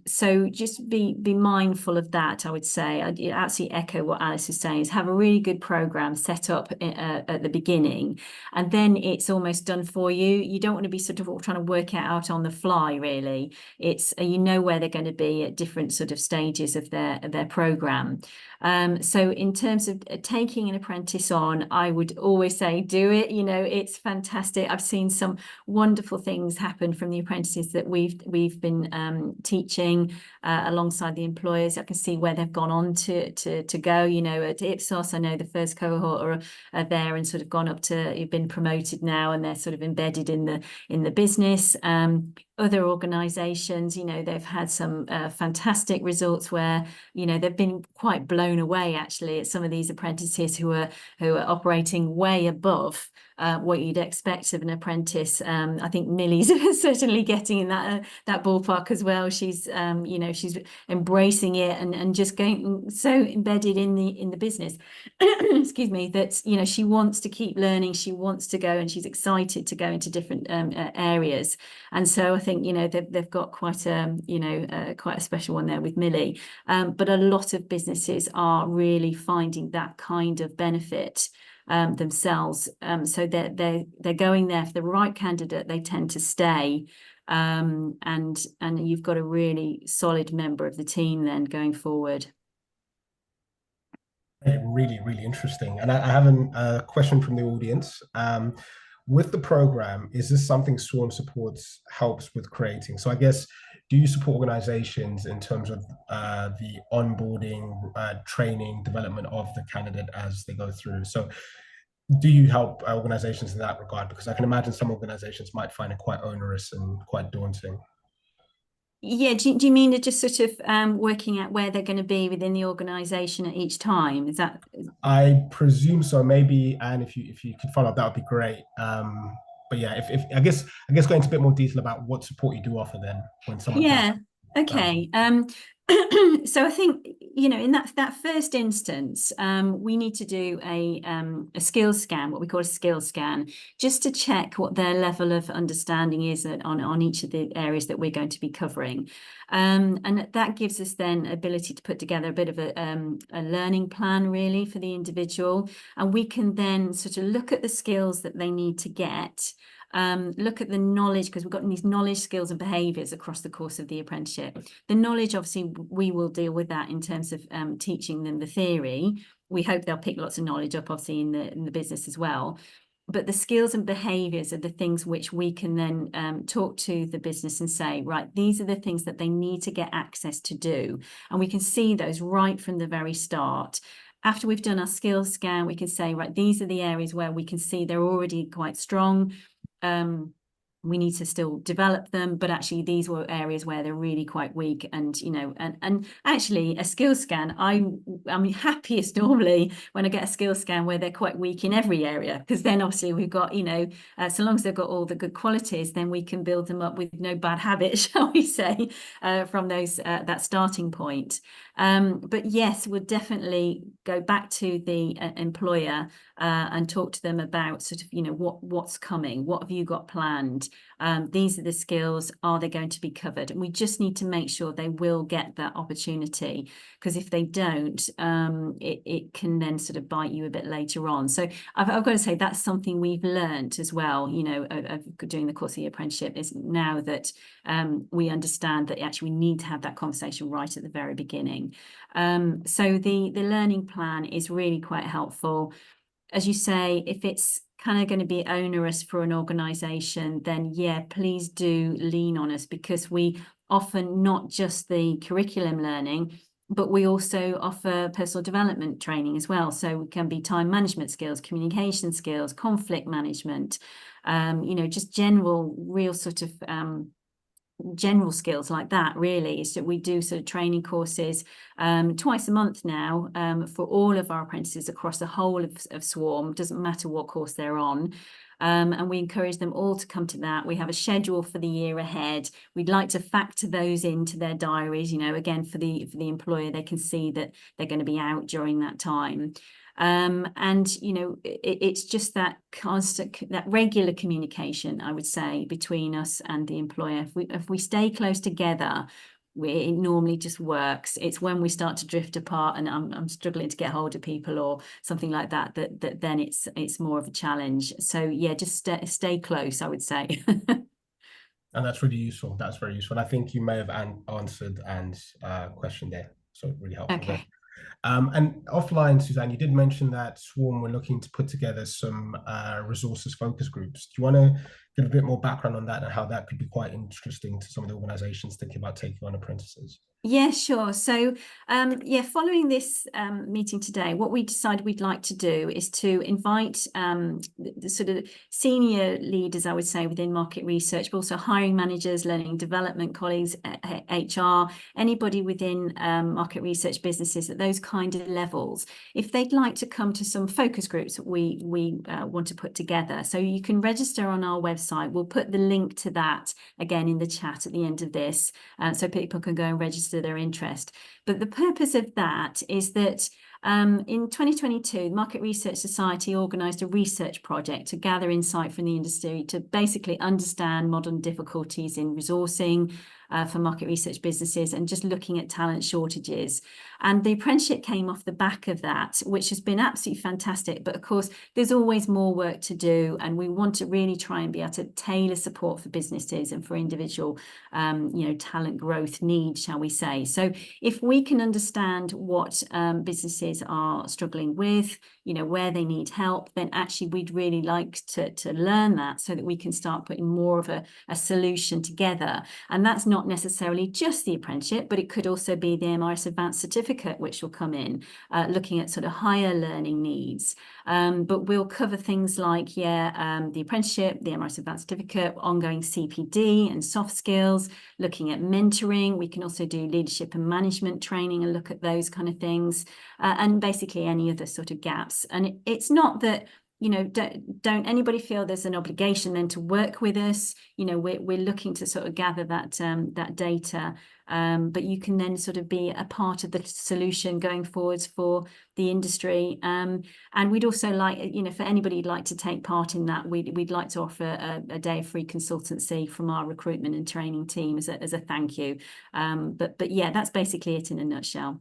So just be mindful of that. I would say I absolutely echo what Alice is saying, is have a really good program set up at the beginning, and then it's almost done for you. You don't want to be sort of trying to work it out on the fly, really. It's you know where they're going to be at different sort of stages of their program. So in terms of taking an apprentice on, I would always say do it. You know, it's fantastic. I've seen some wonderful things happen from the apprentices that we've been teaching alongside the employers. I can see where they've gone on to go. You know, at Ipsos, I know the first cohort are there and sort of gone up to, you've been promoted now, and they're sort of embedded in the business. Other organizations, you know, they've had some fantastic results where, you know, they've been quite blown away actually at some of these apprentices who are operating way above what you'd expect of an apprentice. I think Millie's certainly getting in that ballpark as well. She's you know, she's embracing it and just going so embedded in the business excuse me, that, you know, she wants to keep learning, she wants to go, and she's excited to go into different areas. And so I think, you know, they've got quite a, you know, quite a special one there with Millie. But a lot of businesses are really finding that kind of benefit themselves. So they're going there for the right candidate, they tend to stay. And you've got a really solid member of the team then going forward. Really interesting. And I have a question from the audience. With the program, is this something Swarm supports, helps with creating? So I guess, do you support organizations in terms of the onboarding, training, development of the candidate as they go through? So do you help organizations in that regard? Because I can imagine some organizations might find it quite onerous and quite daunting. Yeah, do you mean to just sort of working out where they're going to be within the organisation at each time? Is that? I presume so. Maybe, and if you could follow up, that would be great. But yeah, if I guess go into a bit more detail about what support you do offer then when someone. Yeah. Okay. So I think, in that first instance, we need to do a skills scan, what we call a skills scan, just to check what their level of understanding is on each of the areas that we're going to be covering. And that gives us then ability to put together a bit of a learning plan really for the individual. And we can then sort of look at the skills that they need to get. Look at the knowledge, because we've got these knowledge, skills and behaviours across the course of the apprenticeship. The knowledge, obviously, we will deal with that in terms of teaching them the theory. We hope they'll pick lots of knowledge up, obviously, in the business as well. But the skills and behaviours are the things which we can then talk to the business and say, right, these are the things that they need to get access to do. And we can see those right from the very start. After we've done our skills scan, we can say, right, these are the areas where we can see they're already quite strong. We need to still develop them, but actually these were areas where they're really quite weak. And and actually a skills scan, I'm happiest normally when I get a skills scan where they're quite weak in every area, because then obviously we've got, so long as they've got all the good qualities, then we can build them up with no bad habits, shall we say, from those that starting point. But yes, we'll definitely go back to the employer and talk to them about sort of, what's coming, what have you got planned? These are the skills, are they going to be covered? And we just need to make sure they will get that opportunity, because if they don't, it can then sort of bite you a bit later on. So I've got to say that's something we've learned as well, of doing the course of the apprenticeship, is now that we understand that actually we need to have that conversation right at the very beginning. So the learning plan is really quite helpful. As you say, if it's kind of going to be onerous for an organisation, then yeah, please do lean on us, because we offer not just the curriculum learning, but we also offer personal development training as well. So it can be time management skills, communication skills, conflict management, just general, real sort of general skills like that, really. So we do sort of training courses twice a month now for all of our apprentices across the whole of Swarm, doesn't matter what course they're on. And we encourage them all to come to that. We have a schedule for the year ahead. We'd like to factor those into their diaries, again, for the employer, they can see that they're going to be out during that time. And it's just that constant, that regular communication, I would say, between us and the employer. If we stay close together, it normally just works. It's when we start to drift apart and I'm struggling to get hold of people or something like that, that then it's more of a challenge. So yeah, just stay close, I would say. And that's really useful. That's very useful. And I think you may have answered Anne's question there. So really helpful. Okay. There. And offline, Suzanne, you did mention that Swarm were looking to put together some resources focus groups. Do you want to give a bit more background on that and how that could be quite interesting to some of the organisations thinking about taking on apprentices? Yeah, sure. So, following this meeting today, what we decided we'd like to do is to invite the sort of senior leaders, I would say, within market research, but also hiring managers, learning development colleagues, HR, anybody within market research businesses at those kind of levels. If they'd like to come to some focus groups we want to put together, so you can register on our website. We'll put the link to that again in the chat at the end of this, so people can go and register their interest. But the purpose of that is that in 2022, the Market Research Society organised a research project to gather insight from the industry to basically understand modern difficulties in resourcing for market research businesses and just looking at talent shortages. And the apprenticeship came off the back of that, which has been absolutely fantastic. But of course, there's always more work to do. And we want to really try and be able to tailor support for businesses and for individual, talent growth needs, shall we say. So if we can understand what businesses are struggling with, where they need help, then actually we'd really like to learn that so that we can start putting more of a solution together. And that's not necessarily just the apprenticeship, but it could also be the MRS Advanced Certificate, which will come in, looking at sort of higher learning needs. But we'll cover things like, the apprenticeship, the MRS Advanced Certificate, ongoing CPD and soft skills, looking at mentoring. We can also do leadership and management training and look at those kind of things, and basically any other sort of gaps. And it's not that don't anybody feel there's an obligation then to work with us. We're looking to sort of gather that data, but you can then sort of be a part of the solution going forwards for the industry. And we'd also like, for anybody who'd like to take part in that, we'd like to offer a day of free consultancy from our recruitment and training team as a thank you. But yeah, that's basically it in a nutshell.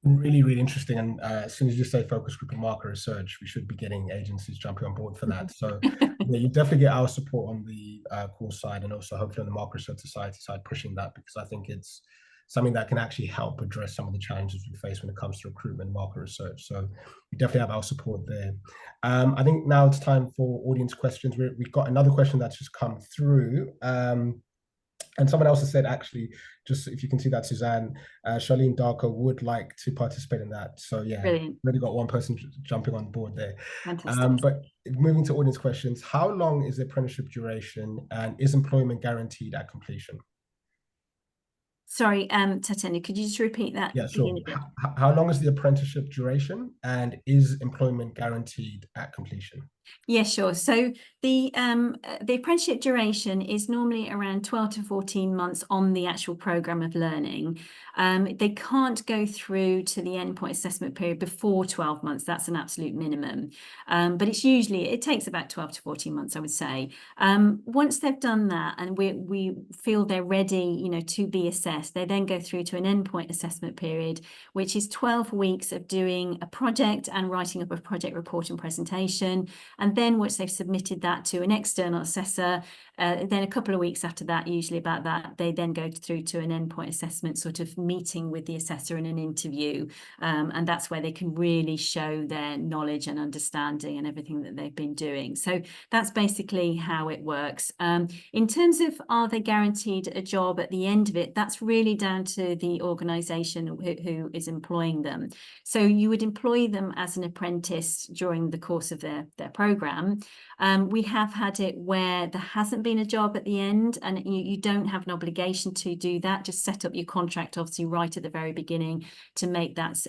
Really, really interesting. And as soon as you say focus group and market research, we should be getting agencies jumping on board for that. So yeah, you definitely get our support on the course side, and also hopefully on the market research society side, pushing that, because I think it's something that can actually help address some of the challenges we face when it comes to recruitment and market research. So we definitely have our support there. I think now it's time for audience questions. We've got another question that's just come through. And someone else has said, actually, just if you can see that, Suzanne, Charlene Darko would like to participate in that. So yeah, Brilliant. Already got one person jumping on board there. Fantastic. But moving to audience questions, how long is the apprenticeship duration, and is employment guaranteed at completion? Sorry, Tatenda, could you just repeat that? Yeah, sure. How long is the apprenticeship duration, and is employment guaranteed at completion? Yeah, sure. So the apprenticeship duration is normally around 12 to 14 months on the actual programme of learning. They can't go through to the endpoint assessment period before 12 months. That's an absolute minimum. But it takes about 12 to 14 months, I would say. Once they've done that and we feel they're ready, to be assessed, they then go through to an endpoint assessment period, which is 12 weeks of doing a project and writing up a project report and presentation. And then once they've submitted that to an external assessor, then a couple of weeks after that, usually about that, they then go through to an endpoint assessment sort of meeting with the assessor in an interview. And that's where they can really show their knowledge and understanding and everything that they've been doing. So that's basically how it works. In terms of, are they guaranteed a job at the end of it, that's really down to the organisation who is employing them. So you would employ them as an apprentice during the course of their programme. We have had it where there hasn't been a job at the end, and you don't have an obligation to do that. Just set up your contract, obviously, right at the very beginning to make that,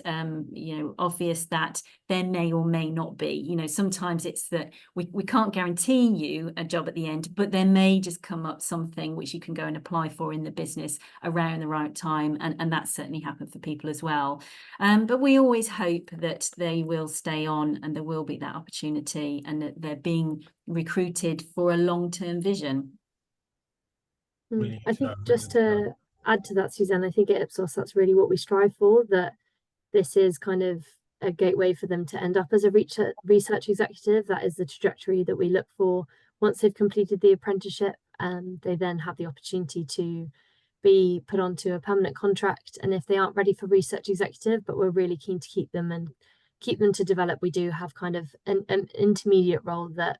obvious that there may or may not be. Sometimes it's that we can't guarantee you a job at the end, but there may just come up something which you can go and apply for in the business around the right time, and that's certainly happened for people as well. But we always hope that they will stay on and there will be that opportunity, and that they're being recruited for a long-term vision. Really I think just to add to that, Suzanne, I think at Ipsos that's really what we strive for, that this is kind of a gateway for them to end up as a research executive. That is the trajectory that we look for. Once they've completed the apprenticeship, they then have the opportunity to be put onto a permanent contract. And if they aren't ready for research executive, but we're really keen to keep them and keep them to develop, we do have kind of an intermediate role that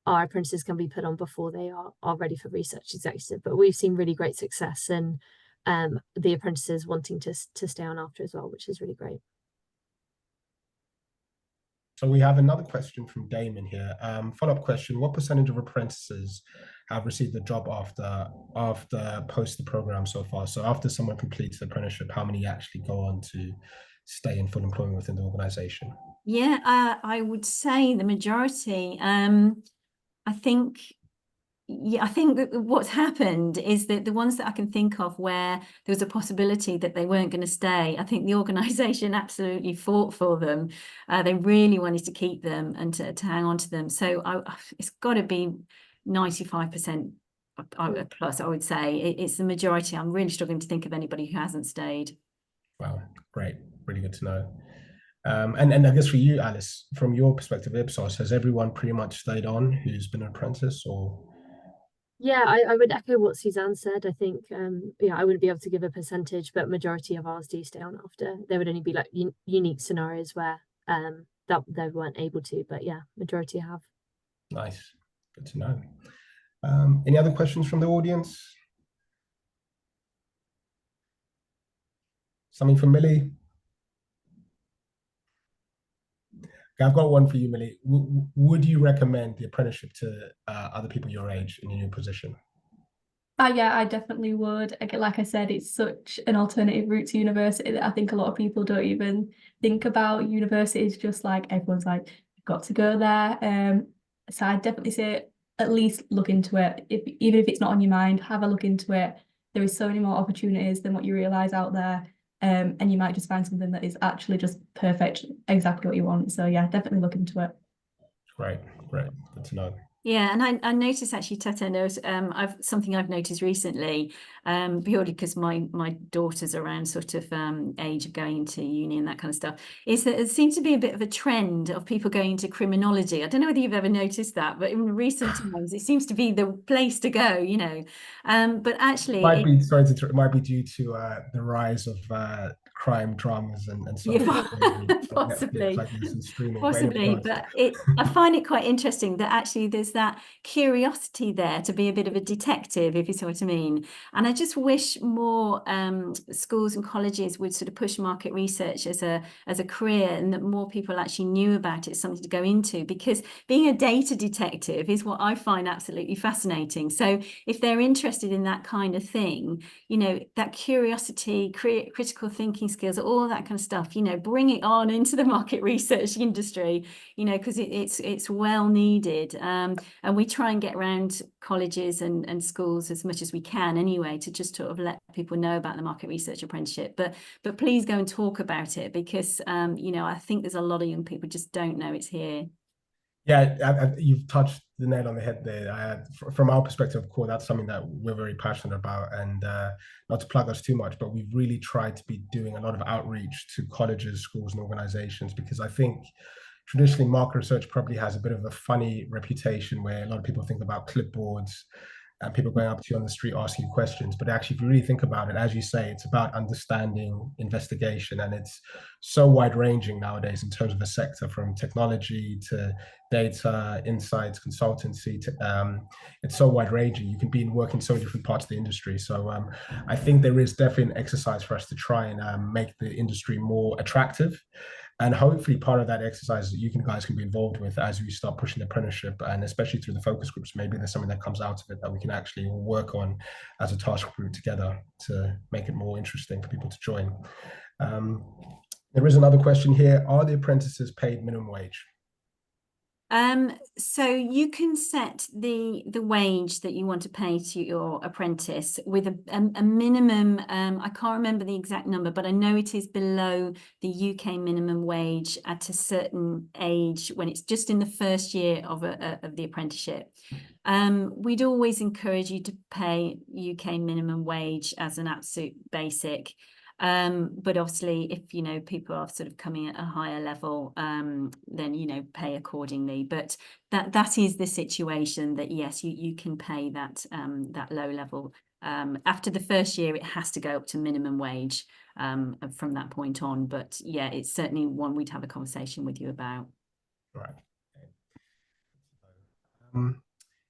our apprentices can be put on before they are ready for research executive. But we've seen really great success in the apprentices wanting to stay on after as well, which is really great. So we have another question from Damon here. Follow-up question: what percentage of apprentices have received a job after post the program so far? So after someone completes the apprenticeship, how many actually go on to stay in full employment within the organisation? Yeah, I would say the majority. I think that what's happened is that the ones that I can think of where there was a possibility that they weren't going to stay, I think the organisation absolutely fought for them. They really wanted to keep them and to hang on to them. So it's got to be 95% plus, I would say. It's the majority. I'm really struggling to think of anybody who hasn't stayed. Wow, great. Really good to know. And I guess for you, Alice, from your perspective, Ipsos, has everyone pretty much stayed on who's been an apprentice, or? Yeah, I would echo what Suzanne said. I think, I wouldn't be able to give a percentage, but majority of ours do stay on after. There would only be like unique scenarios where that they weren't able to, but yeah, majority have. Nice, good to know. Any other questions from the audience? Something from Millie? Okay, I've got one for you, Millie. Would you recommend the apprenticeship to other people your age in your new position? Yeah, I definitely would. Like I said, it's such an alternative route to university that I think a lot of people don't even think about. University is just like, everyone's like, got to go there. So I'd definitely say at least look into it. Even if it's not on your mind, have a look into it. There is so many more opportunities than what you realise out there. And you might just find something that is actually just perfect, exactly what you want. So yeah, definitely look into it. Great, great. Good to know. Yeah, and I noticed actually, Tata, there's something I've noticed recently, purely because my daughter's around sort of age of going into uni and that kind of stuff, is that it seems to be a bit of a trend of people going into criminology. I don't know whether you've ever noticed that, but in recent times it seems to be the place to go, you know. But actually, it might be due to the rise of crime dramas and so yeah, on. possibly. Like this and streaming. Possibly, but I find it quite interesting that actually there's that curiosity there to be a bit of a detective, if you see what I mean. And I just wish more schools and colleges would sort of push market research as a career, and that more people actually knew about it, something to go into, because being a data detective is what I find absolutely fascinating. So if they're interested in that kind of thing, you know, that curiosity, critical thinking skills, all that kind of stuff, you know, bring it on into the market research industry, you know, because it's well needed. And we try and get around colleges and schools as much as we can anyway, to just sort of let people know about the market research apprenticeship. But please go and talk about it, because you know, I think there's a lot of young people just don't know it's here. Yeah, you've touched the nail on the head there. From our perspective, of course, that's something that we're very passionate about. And not to plug us too much, but we've really tried to be doing a lot of outreach to colleges, schools, and organizations, because I think traditionally market research probably has a bit of a funny reputation, where a lot of people think about clipboards and people going up to you on the street asking you questions. But actually, if you really think about it, as you say, it's about understanding, investigation, and it's so wide ranging nowadays in terms of the sector, from technology to data, insights, consultancy. It's so wide ranging. You can be in work in so many different parts of the industry. So I think there is definitely an exercise for us to try and make the industry more attractive. And hopefully part of that exercise that you guys can be involved with as we start pushing the apprenticeship, and especially through the focus groups, maybe there's something that comes out of it that we can actually work on as a task group together to make it more interesting for people to join. There is another question here. Are the apprentices paid minimum wage? So you can set the wage that you want to pay to your apprentice with a minimum. I can't remember the exact number, but I know it is below the UK minimum wage at a certain age, when it's just in the first year of the apprenticeship. We'd always encourage you to pay UK minimum wage as an absolute basic. But obviously, if, you know, people are sort of coming at a higher level, then, you know, pay accordingly. But that is the situation, that yes, you can pay that that low level. After the first year, it has to go up to minimum wage from that point on. But yeah, it's certainly one we'd have a conversation with you about. Right.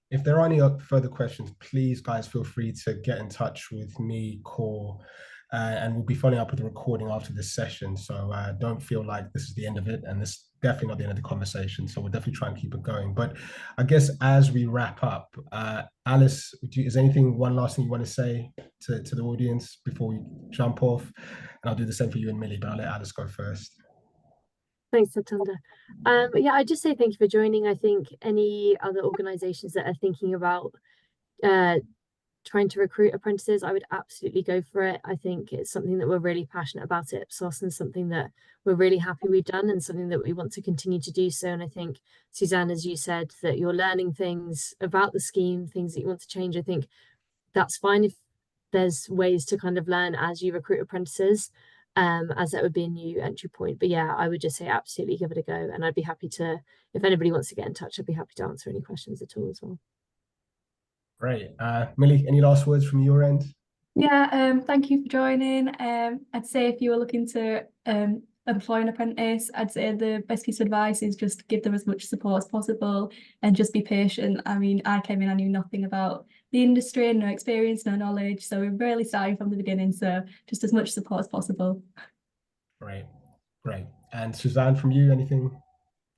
If there are any further questions, please, guys, feel free to get in touch with me, Core, and we'll be following up with the recording after this session. So don't feel like this is the end of it, and this is definitely not the end of the conversation. So we'll definitely try and keep it going. But I guess as we wrap up, Alice, is anything, one last thing you want to say to the audience before we jump off? And I'll do the same for you and Millie, but I'll let Alice go first. Thanks, Satanda. Yeah, I'd just say thank you for joining. I think any other organizations that are thinking about trying to recruit apprentices, I would absolutely go for it. I think it's something that we're really passionate about at Ipsos, and something that we're really happy we've done, and something that we want to continue to do so. And I think, Suzanne, as you said, that you're learning things about the scheme, things that you want to change. I think that's fine if there's ways to kind of learn as you recruit apprentices, as that would be a new entry point. But yeah, I would just say absolutely give it a go. And I'd be happy to, if anybody wants to get in touch, I'd be happy to answer any questions at all as well. Great. Millie, any last words from your end? Yeah, thank you for joining. I'd say if you were looking to employ an apprentice, I'd say the best piece of advice is just give them as much support as possible and just be patient. I mean, I came in, I knew nothing about the industry, no experience, no knowledge. So we're really starting from the beginning. So just as much support as possible. Great, great. And Suzanne, from you, anything?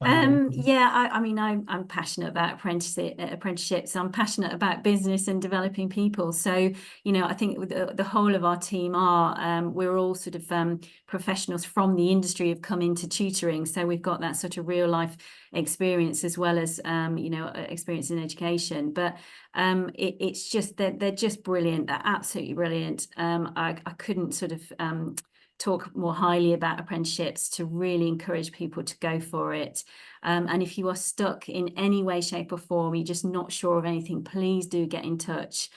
Yeah, I mean, I'm passionate about apprenticeships. I'm passionate about business and developing people. So, you know, I think the whole of our team are, we're all sort of professionals from the industry have come into tutoring. So we've got that sort of real life experience as well as, you know, experience in education. But it's just that they're just brilliant. They're absolutely brilliant. I couldn't sort of talk more highly about apprenticeships, to really encourage people to go for it. And if you are stuck in any way, shape or form, you're just not sure of anything, please do get in touch,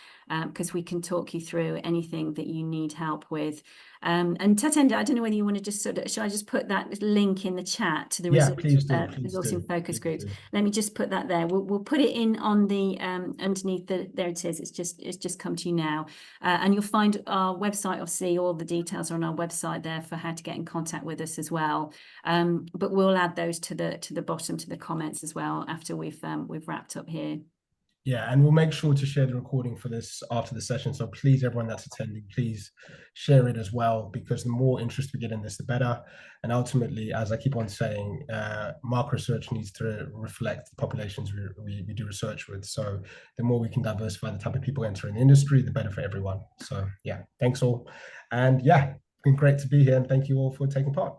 because we can talk you through anything that you need help with. And Tatenda, I don't know whether you want to just sort of, shall I just put that link in the chat to the resourcing focus groups? Let me just put that there. We'll put it in on the underneath the, there it is. It's just come to you now, and you'll find our website. Obviously, all the details are on our website there for how to get in contact with us as well. But we'll add those to the bottom, to the comments as well, after we've wrapped up here. Yeah, and we'll make sure to share the recording for this after the session. So please, everyone that's attending, please share it as well, because the more interest we get in this, the better. And ultimately, as I keep on saying, market research needs to reflect the populations we do research with. So the more we can diversify the type of people entering the industry, the better for everyone. So yeah, thanks all. And yeah, it's been great to be here, and thank you all for taking part.